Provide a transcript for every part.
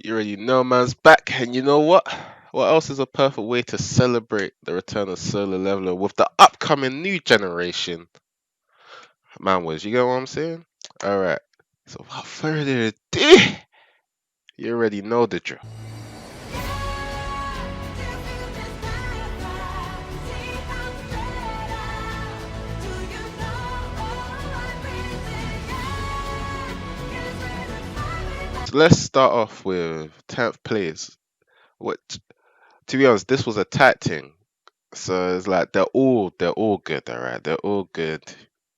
You already know man's back, and you know what? What else is a perfect way to celebrate the return of Solo Leveler with the upcoming new generation? Man, was you get what I'm saying? Alright. So without further ado, you already know the drill. So let's start off with 10th place. What to be honest, this was a tight thing. So it's like they're all good, alright. They're all good.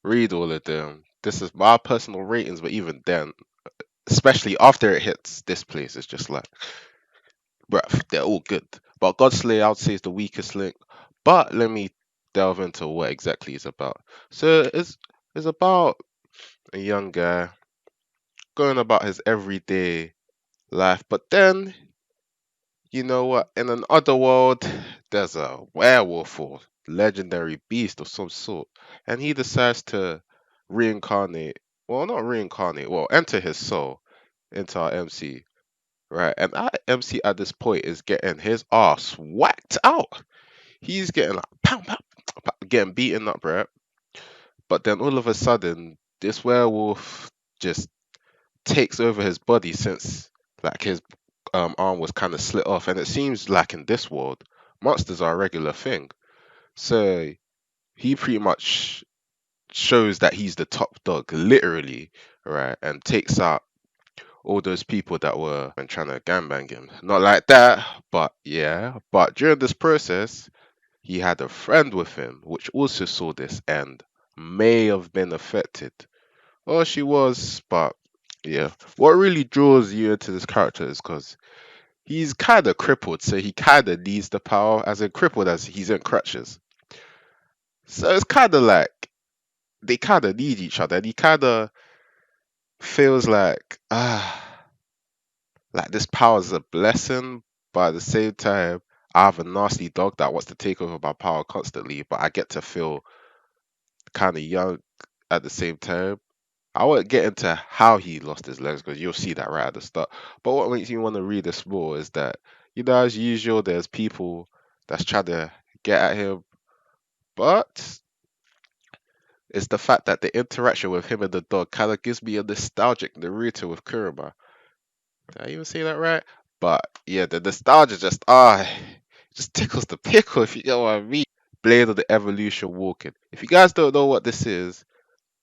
Read all of them. This is my personal ratings, but even then, especially after it hits this place, it's just like, bruh, they're all good. But Godslayer, I would say, is the weakest link. But let me delve into what exactly it's about. So it's about a young guy going about his everyday life, but then you know what? In an other world, there's a werewolf or legendary beast of some sort, and he decides to reincarnate. Well, not reincarnate. Well, enter his soul into our MC, right? And our MC at this point is getting his ass whacked out. He's getting like pow, pow, pow, getting beaten up, right? But then all of a sudden, this werewolf just takes over his body since like his arm was kind of slit off, and it seems like in this world, monsters are a regular thing. So he pretty much shows that he's the top dog, literally, right, and takes out all those people that were trying to gangbang him. Not like that, but yeah. But during this process, he had a friend with him, which also saw this and may have been affected. Well, she was, but yeah. What really draws you into this character is because he's kind of crippled, so he kind of needs the power, as in crippled as he's in crutches. So it's kind of like they kind of need each other, and he kind of feels like this power is a blessing, but at the same time, I have a nasty dog that wants to take over my power constantly, but I get to feel kind of young at the same time. I won't get into how he lost his legs because you'll see that right at the start. But what makes me want to read this more is that, as usual, there's people that's trying to get at him, but it's the fact that the interaction with him and the dog kind of gives me a nostalgic Naruto with Kurama. Did I even say that right? But yeah, the nostalgia just tickles the pickle if you get what I mean. Blade of the Evolution walking. If you guys don't know what this is,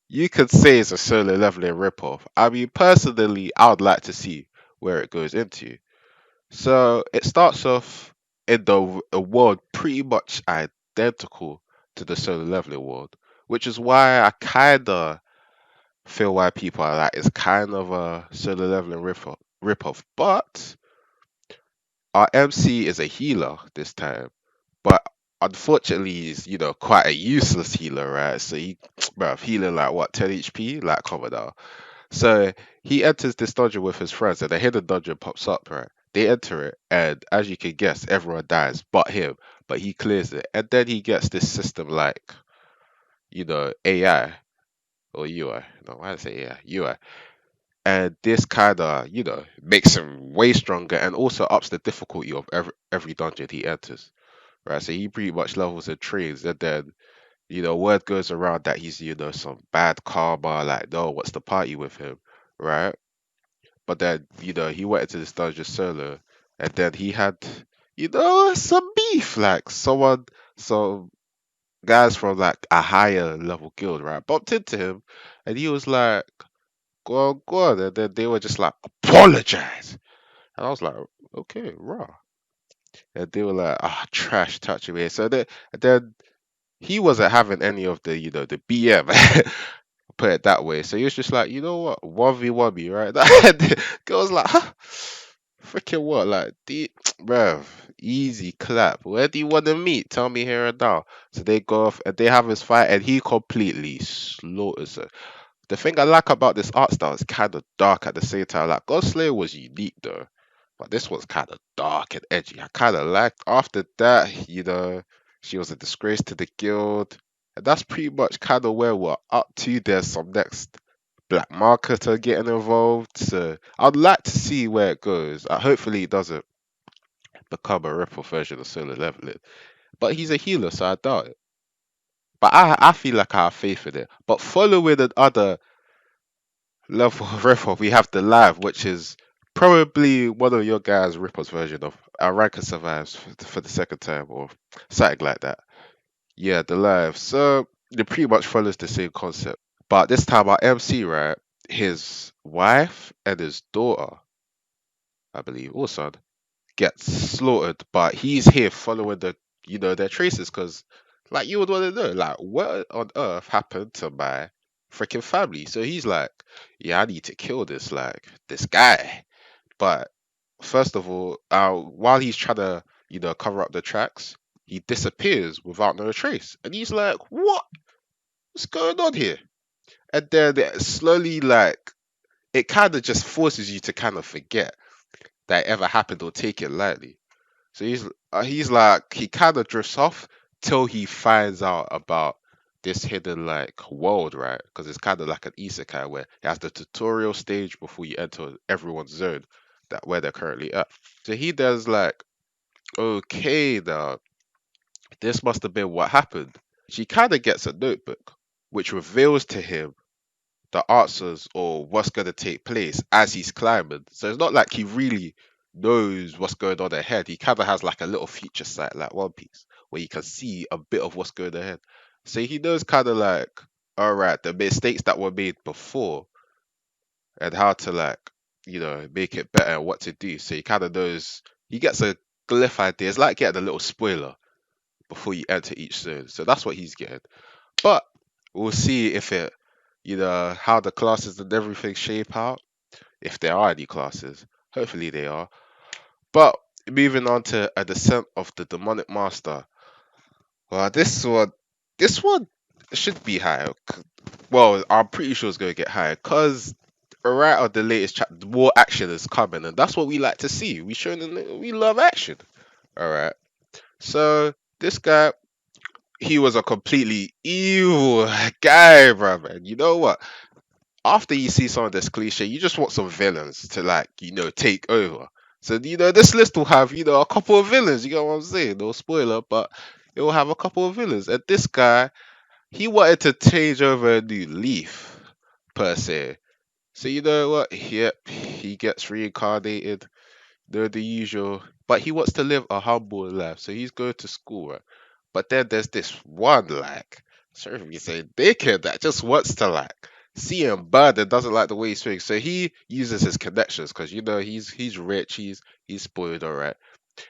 you could say it's a solo leveling ripoff. I mean, personally, I would like to see where it goes into. So it starts off in a world pretty much identical to the solo leveling world, which is why I kinda feel why people are like it's kind of a solo leveling ripoff. But our MC is a healer this time, but unfortunately he's quite a useless healer, right? So he, bruv, healing like what 10 HP, like Commodore. So he enters this dungeon with his friends, and the hidden dungeon pops up, right? They enter it, and as you can guess, everyone dies but him. But he clears it, and then he gets this system like, AI or UI. No, why did I say AI? UI. And this kind of, makes him way stronger and also ups the difficulty of every dungeon he enters, right? So he pretty much levels and trains, and then word goes around that he's some bad karma, like no, what's the party with him, right? But then, he went into this dungeon solo, and then he had, some beef. Like some guys from like a higher level guild, right, bumped into him, and he was like, go on. And then they were just like, apologize. And I was like, okay, raw. And they were like, trash touching me. So then he wasn't having any of the, the BM. Put it that way. So he was just like, you know what, 1v1 me, right? The girl's like, huh? Freaking what? Like, bruv, easy clap. Where do you want to meet? Tell me here and now. So they go off and they have his fight, and he completely slaughters her. The thing I like about this art style is kind of dark at the same time. Like, Godslayer was unique though, but this one's kind of dark and edgy. I kind of liked. After that, she was a disgrace to the guild, and that's pretty much kind of where we're up to. There's some next black marketer getting involved. So I'd like to see where it goes. Hopefully it doesn't become a rip-off version of Solo Leveling. But he's a healer, so I doubt it. But I feel like I have faith in it. But following another level of rip-off, we have the live, which is probably one of your guys' rip-off's version of Ranker Survives for the second time or something like that. Yeah, the live. So it pretty much follows the same concept. But this time our MC, right, his wife and his daughter, I believe, or son, get slaughtered, but he's here following their traces because like you would want to know, like, what on earth happened to my freaking family? So he's like, yeah, I need to kill this guy. But first of all, while he's trying to, cover up the tracks, he disappears without no trace. And he's like, what's going on here? And then it slowly, like, it kind of just forces you to kind of forget that it ever happened or take it lightly. So he's like, he kind of drifts off till he finds out about this hidden like world, right? Because it's kind of like an isekai where it has the tutorial stage before you enter everyone's zone, that where they're currently at. So he does like, okay, now this must have been what happened. She kind of gets a notebook, which reveals to him the answers or what's going to take place as he's climbing. So it's not like he really knows what's going on ahead. He kind of has like a little future sight, like One Piece, where you can see a bit of what's going ahead. So he knows kind of like, all right, the mistakes that were made before and how to like, make it better and what to do. So he kind of knows, he gets a glyph idea. It's like getting a little spoiler before you enter each zone. So that's what he's getting. But we'll see if it, how the classes and everything shape out, if there are any classes. Hopefully they are. But moving on to a descent of the demonic master. Well, this one should be higher. Well, I'm pretty sure it's gonna get higher because right on the latest chapter, more action is coming, and that's what we like to see. We love action. All right. So this guy, he was a completely evil guy, bro. Man. You know what? After you see some of this cliche, you just want some villains to like, take over. So, this list will have, a couple of villains, you know what I'm saying? No spoiler, but it will have a couple of villains. And this guy, he wanted to change over a new leaf, per se. So you know what? Yep, he gets reincarnated, the usual. But he wants to live a humble life, so he's going to school, right? But then there's this one, like, sorry for me saying dickhead that just wants to like see him bad and doesn't like the way he swings. So he uses his connections because he's rich, he's spoiled, alright,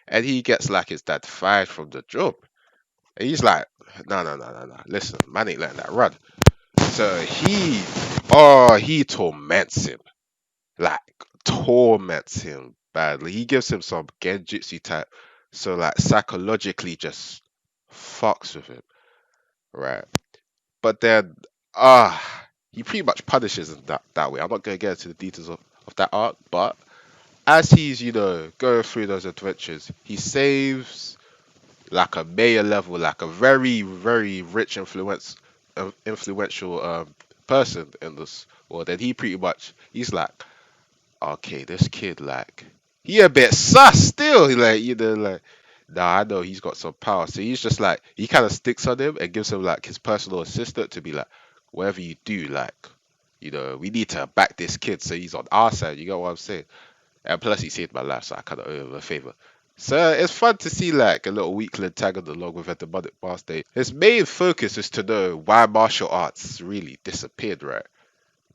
and he gets like his dad fired from the job. And he's like, no, no, no, no, no. Listen, man ain't letting that run. So he torments him, like torments him badly. He gives him some genjutsu type, so like psychologically just fucks with him, right? But then, he pretty much punishes him that way. I'm not gonna get into the details of that arc, but as he's going through those adventures, he saves like a mayor level, like a very very rich influential person in this world, and he pretty much he's like, okay, this kid like he a bit sus still. He like like, nah, I know he's got some power. So he's just like he kind of sticks on him and gives him like his personal assistant to be like, whatever you do, like, we need to back this kid so he's on our side. You get what I'm saying? And plus he saved my life, so I kind of owe him a favor. So it's fun to see like a little weakling tagged along with a demonic master. His main focus is to know why martial arts really disappeared, right?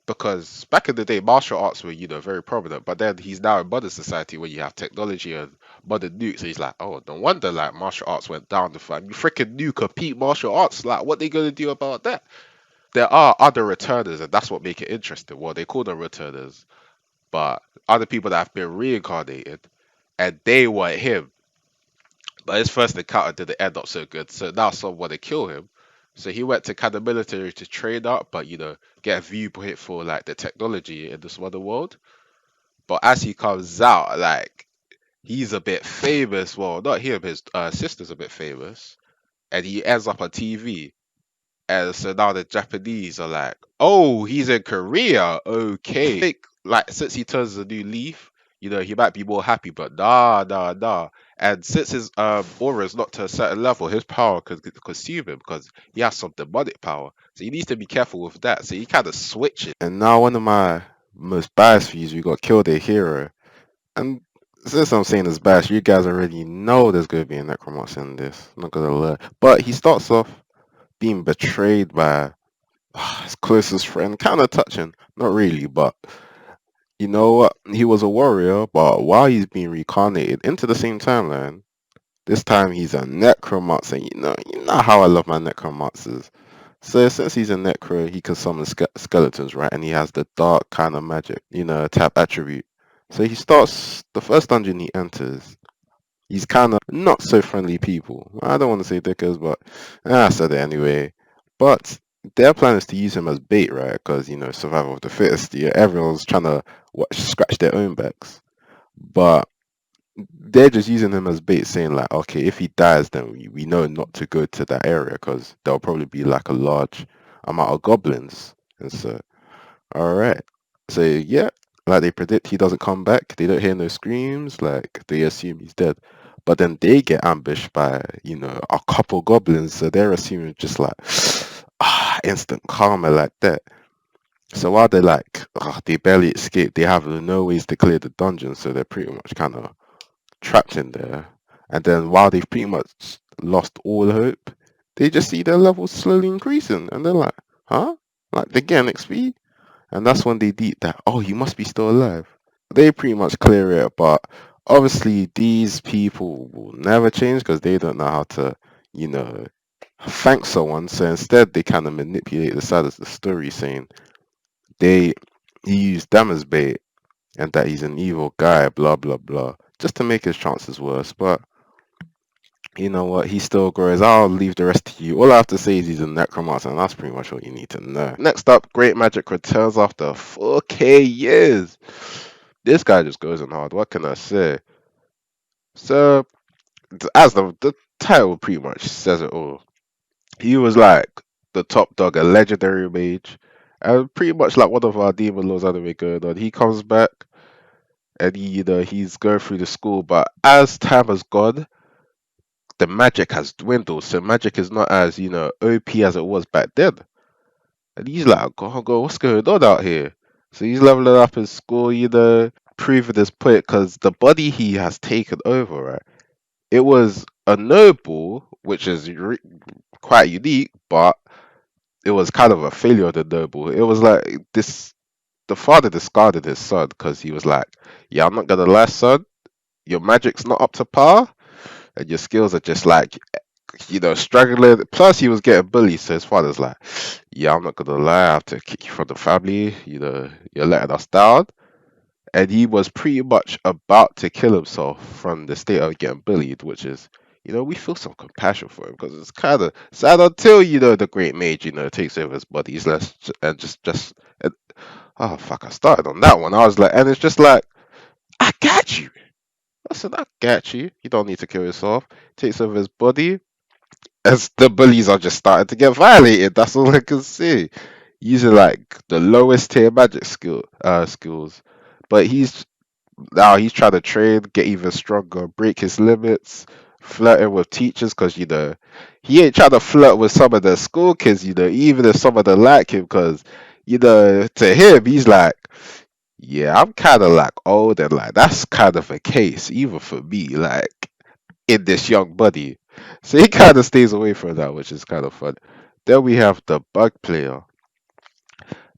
Because back in the day, martial arts were, very prominent. But then he's now in modern society where you have technology and modern nukes. So he's like, oh, no wonder like martial arts went down the fan. You freaking nuke compete martial arts. Like, what they gonna do about that? There are other returners, and that's what make it interesting. Well, they call them returners, but other people that have been reincarnated, and they want him. But his first encounter didn't end up so good, so now someone want to kill him. So he went to kind of military to train up, but get a viewpoint for like the technology in this other world. But as he comes out, like he's a bit famous. Well, not him, his sister's a bit famous, and he ends up on TV. And so now the Japanese are like, oh, he's in Korea. Okay. Think like since he turns a new leaf, he might be more happy, but nah. And since his aura is not to a certain level, his power could consume him because he has some demonic power. So he needs to be careful with that. So he kind of switches. And now one of my most biased views, we got killed a hero. And since I'm saying it's biased, you guys already know there's gonna be a necromancer in this. Not gonna lie. But he starts off being betrayed by his closest friend. Kind of touching, not really, but you know what? He was a warrior, but while he's being reincarnated into the same timeline, this time he's a necromancer. You know how I love my necromancers. So since he's a necro, he can summon skeletons, right? And he has the dark kind of magic, type attribute. So he starts the first dungeon he enters. He's kind of not so friendly people. I don't want to say dickers, but I said it anyway. But their plan is to use him as bait, right? Because, survival of the fittest. Yeah, everyone's trying to scratch their own backs. But they're just using him as bait, saying like, okay, if he dies, then we know not to go to that area because there'll probably be like a large amount of goblins. And so, all right. So yeah, like they predict he doesn't come back. They don't hear no screams. Like they assume he's dead. But then they get ambushed by, a couple goblins. So they're assuming just like instant karma like that. So while they're like, they barely escape, they have no ways to clear the dungeon. So they're pretty much kind of trapped in there. And then while they've pretty much lost all hope, they just see their levels slowly increasing. And they're like, huh? Like they get an XP? And that's when they deep that, oh, you must be still alive. They pretty much clear it, but obviously these people will never change because they don't know how to, you know, thank someone. So instead, they kind of manipulate the side of the story, saying they he used them as bait and that he's an evil guy, blah blah blah, just to make his chances worse. But you know what? He still grows. I'll leave the rest to you. All I have to say is he's a necromancer, and that's pretty much all you need to know. Next up, Great Magic returns after 4K years. This guy just goes in hard. What can I say? So, as the title pretty much says it all, he was like the top dog, a legendary mage, and pretty much like one of our demon lords anime going on. He comes back and he's going through the school, but as time has gone, the magic has dwindled. So magic is not as OP as it was back then. And he's like, go, what's going on out here? So he's leveling up in school, proving his point because the body he has taken over, right? It was a noble, which is quite unique, but it was kind of a failure of the noble. It was like this: the father discarded his son because he was like, "Yeah, I'm not gonna lie, son. Your magic's not up to par, and your skills are just like, struggling." Plus, he was getting bullied, so his father's like, "Yeah, I'm not gonna lie. I have to kick you from the family. You're letting us down." And he was pretty much about to kill himself from the state of getting bullied, which is, we feel some compassion for him because it's kind of sad until the great mage, takes over his body. He's less and just and, oh fuck, I started on that one. I was like, and it's just like, I got you. I said, I got you. You don't need to kill yourself. Takes over his body as the bullies are just starting to get violated. That's all I can see. Using like the lowest tier magic skills, but now he's trying to train, get even stronger, break his limits, flirting with teachers because he ain't trying to flirt with some of the school kids, even if some of them like him because to him he's like, yeah, I'm kind of like old and like that's kind of a case even for me, like in this young body. So he kind of stays away from that, which is kind of fun. Then we have the bug player.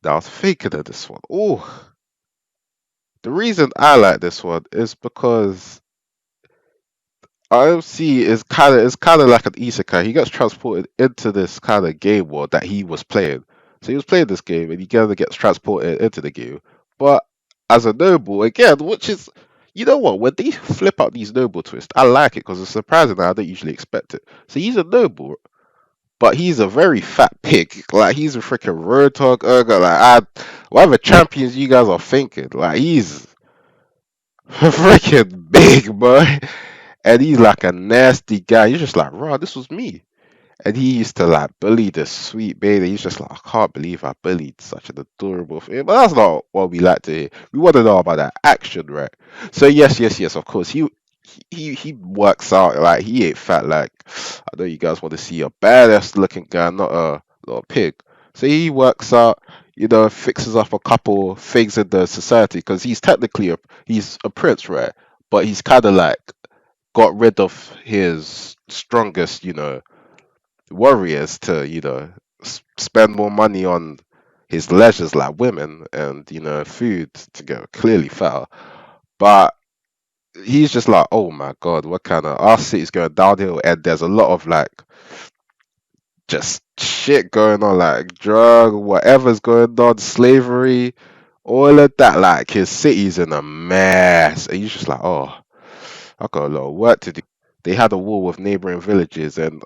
That I was thinking of this one. Oh, the reason I like this one is because IMC is kind of like an isekai. He gets transported into this kind of game world that he was playing. So he was playing this game, and he kind of gets transported into the game. But as a noble, again, which is, you know what? When they flip out these noble twists, I like it because it's surprising. I don't usually expect it. So he's a noble, but he's a very fat pig. Like he's a freaking roadhog ogre. Whatever champions you guys are thinking, like he's freaking big, boy. And he's like a nasty guy. You're just like, raw, this was me. And he used to like bully the sweet baby. He's just like, I can't believe I bullied such an adorable thing. But that's not what we like to hear. We want to know about that action, right? So yes, of course. He works out like he ain't fat like I know you guys want to see a badass looking guy, not a little pig. So he works out, fixes up a couple things in the society because he's technically he's a prince, right? But he's kind of like got rid of his strongest, warriors to spend more money on his leisures like women and food to get clearly fatter. But he's just like, oh my god, what kind of our city's going downhill, and there's a lot of like just shit going on, like drug, whatever's going on, slavery, all of that. Like his city's in a mess, and he's just like, oh, I got a lot of work to do. They had a war with neighboring villages, and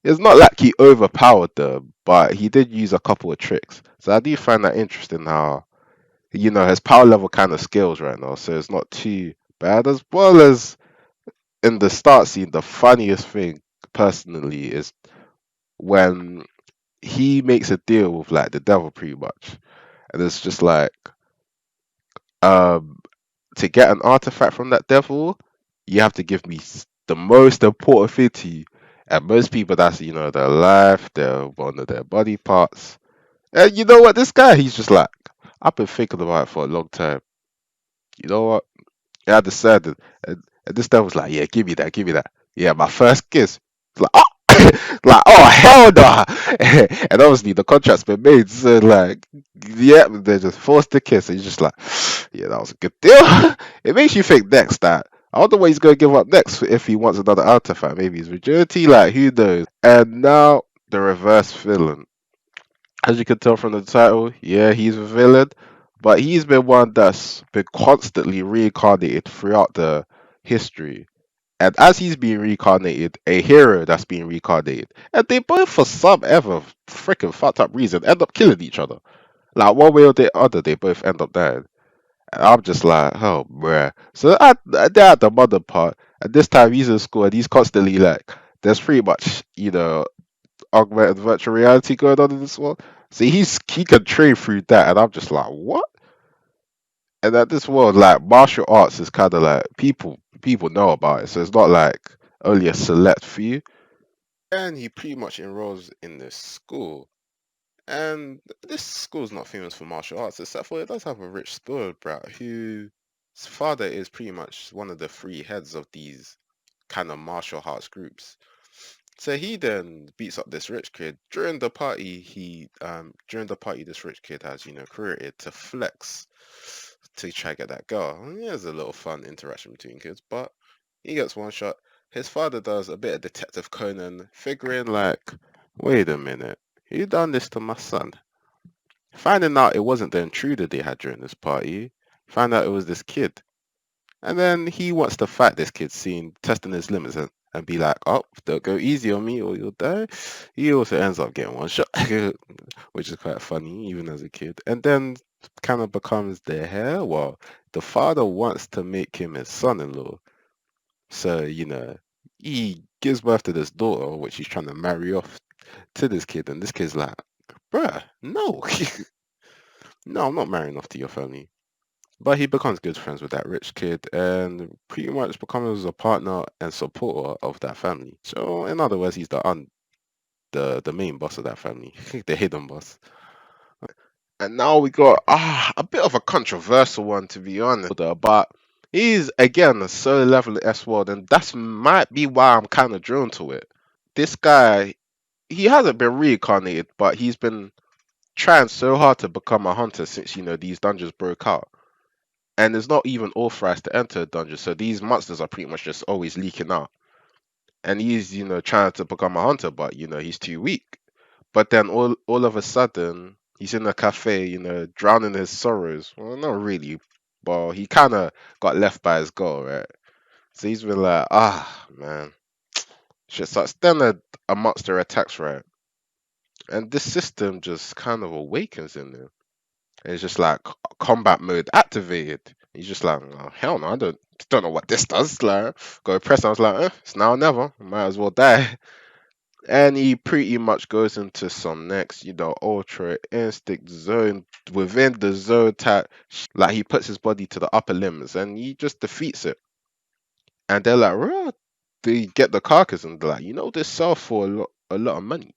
it's not like he overpowered them, but he did use a couple of tricks. So I do find that interesting how his power level kind of scales right now, so it's not too bad. As well as in the start scene, the funniest thing personally is when he makes a deal with like the devil pretty much, and it's just like um to get an artifact from that devil, you have to give me the most important thing to you. And most people, that's their life, their one of their body parts. And you know what? This guy, he's just like, I've been thinking about it for a long time. You know what? I decided, and this guy was like, yeah, give me that. Yeah, my first kiss. It's like, oh, like, oh hell no! And obviously the contract's been made, so like, yeah, they just forced the kiss, and he's just like, yeah, that was a good deal. It makes you think next that I wonder what he's gonna give up next if he wants another artifact. Maybe his virginity, like who knows? And now the reverse villain. As you can tell from the title, yeah, he's a villain, but he's been one that's been constantly reincarnated throughout the history. And as he's being reincarnated, a hero that's being reincarnated. And they both, for some ever freaking fucked up reason, end up killing each other. Like, one way or the other, they both end up dying. And I'm just like, oh, bruh. So they're at the mother part, and this time he's in school, and he's constantly like, there's pretty much, augmented virtual reality going on in this world. See, he can train through that, and I'm just like, what? And at this world, like martial arts is kind of like people know about it, so it's not like only a select few. And he pretty much enrolls in this school, and this school's not famous for martial arts, except for it does have a rich spoiled brat whose father is pretty much one of the three heads of these kind of martial arts groups. So he then beats up this rich kid during the party. During the party, this rich kid has created to flex to try to get that girl. And there's a little fun interaction between kids, but he gets one shot. His father does a bit of Detective Conan, figuring like, wait a minute, who done this to my son? Finding out it wasn't the intruder they had during this party. Find out it was this kid. And then he wants to fight this kid scene, testing his limits and be like, oh, don't go easy on me or you'll die. He also ends up getting one shot, which is quite funny, even as a kid. And then kind of becomes the heir. Well, the father wants to make him his son-in-law. So, he gives birth to this daughter, which he's trying to marry off to this kid. And this kid's like, bruh, no. No, I'm not marrying off to your family. But he becomes good friends with that rich kid and pretty much becomes a partner and supporter of that family. So in other words, he's the main boss of that family, the hidden boss. And now we got a bit of a controversial one to be honest, but he's again a solo level S world, and that's might be why I'm kind of drawn to it. This guy, he hasn't been reincarnated, but he's been trying so hard to become a hunter since these dungeons broke out. And it's not even authorized to enter a dungeon. So these monsters are pretty much just always leaking out. And he's, trying to become a hunter, but he's too weak. But then all of a sudden, he's in a cafe, drowning his sorrows. Well, not really, but he kind of got left by his girl, right? So he's been like, man, shit sucks. Then a monster attacks, right? And this system just kind of awakens in him. And it's just like combat mode activated. He's just like, oh, hell no, I don't know what this does. Like, go press. I was like, it's now or never. Might as well die. And he pretty much goes into some next, ultra instinct zone within the zone type. Like he puts his body to the upper limbs and he just defeats it. And they're like, "Rah." They get the carcass and they're like, this sell for a lot of money.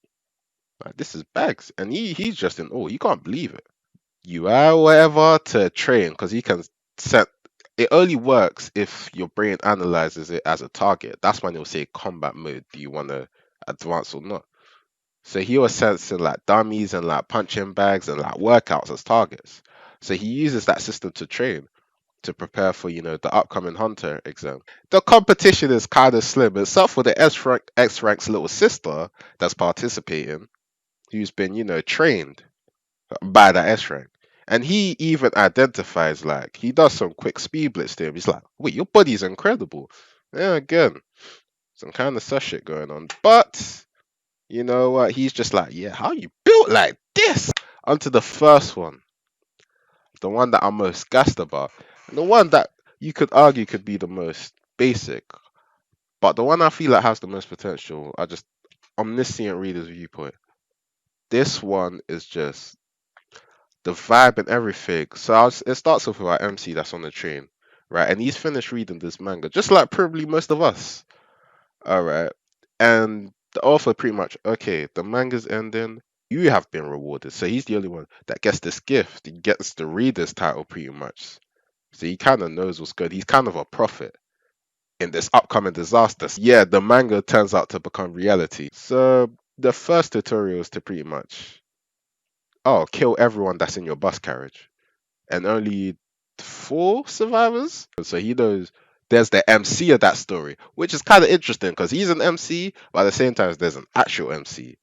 Like this is bags. And he's just in awe. You can't believe it. You are whatever to train because he can set. It only works if your brain analyzes it as a target. That's when it'll say combat mode. Do you want to advance or not? So he was sensing like dummies and like punching bags and like workouts as targets. So he uses that system to train to prepare for the upcoming hunter exam. The competition is kind of slim, except for the X rank's little sister that's participating, who's been trained by that S rank. And he even identifies, like, he does some quick speed blitz to him. He's like, wait, your body's incredible. Yeah, again, some kind of sus shit going on. But, you know what? He's just like, yeah, how you built like this? Onto the first one, the one that I'm most gassed about. And the one that you could argue could be the most basic. But the one I feel like has the most potential, I just, Omniscient Reader's Viewpoint. This one is just the vibe and everything. So it starts off with our MC that's on the train, right? And he's finished reading this manga, just like probably most of us. All right. And the author pretty much, okay, the manga's ending. You have been rewarded. So he's the only one that gets this gift. He gets the reader's title pretty much. So he kind of knows what's good. He's kind of a prophet in this upcoming disaster. Yeah, the manga turns out to become reality. So the first tutorial is to pretty much, kill everyone that's in your bus carriage. And only 4 survivors. So he knows there's the MC of that story, which is kind of interesting because he's an MC, but at the same time, there's an actual MC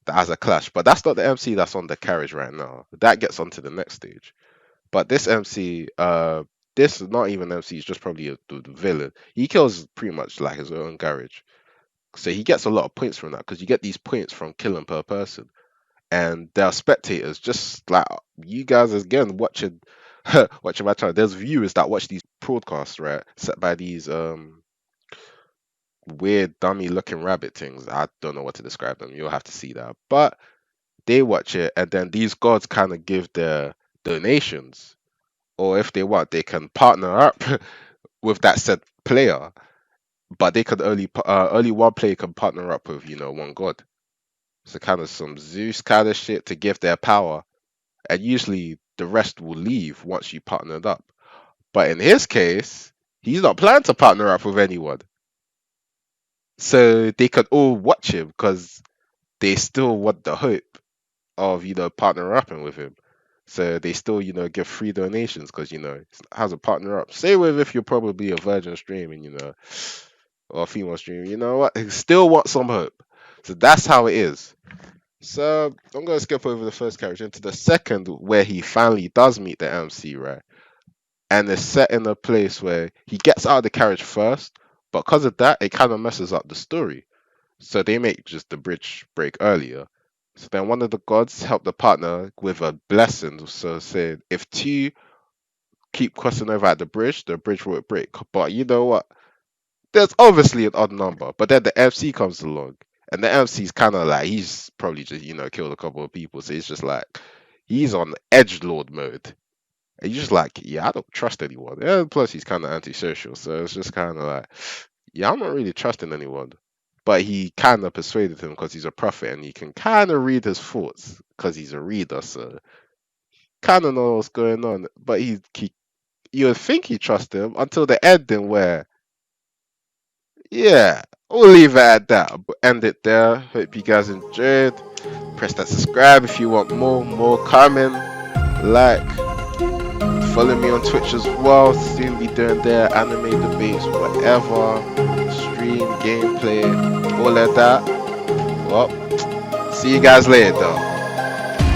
that has a clash. But that's not the MC that's on the carriage right now. That gets onto the next stage. But this MC, this is not even MC, he's just probably the villain. He kills pretty much like his own garage. So he gets a lot of points from that because you get these points from killing per person. And there are spectators, just like you guys again watching watching my channel. There's viewers that watch these broadcasts, right? Set by these weird dummy looking rabbit things. I don't know what to describe them. You'll have to see that. But they watch it and then these gods kind of give their donations. Or if they want, they can partner up with that said player. But they could only one player can partner up with, one god. So kind of some Zeus kind of shit to give their power. And usually the rest will leave once you partnered up. But in his case, he's not planning to partner up with anyone. So they could all watch him because they still want the hope of, partner upping with him. So they still, give free donations because, has a partner up. Say with if you're probably a virgin streaming, or a female streaming, you know what? Still want some hope. So that's how it is. So I'm gonna skip over the first character into the second, where he finally does meet the MC, right? And it's set in a place where he gets out of the carriage first, but because of that, it kind of messes up the story. So they make just the bridge break earlier. So then one of the gods helped the partner with a blessing. So said if two keep crossing over at the bridge won't break. But you know what? There's obviously an odd number, but then the MC comes along, and the MC's kind of like he's probably just killed a couple of people, so it's just like he's on edge lord mode, and you're just like, yeah, I don't trust anyone. And plus, he's kind of antisocial, so it's just kind of like, yeah, I'm not really trusting anyone. But he kind of persuaded him because he's a prophet, and he can kind of read his thoughts because he's a reader, so kind of know what's going on. But you would think he trusts him until the ending where yeah, we'll leave it at that. End it there. Hope you guys enjoyed. Press that subscribe if you want more coming. Like, follow me on Twitch as well. Soon be doing their anime debates, whatever, stream, gameplay, all of that. Well, see you guys later though.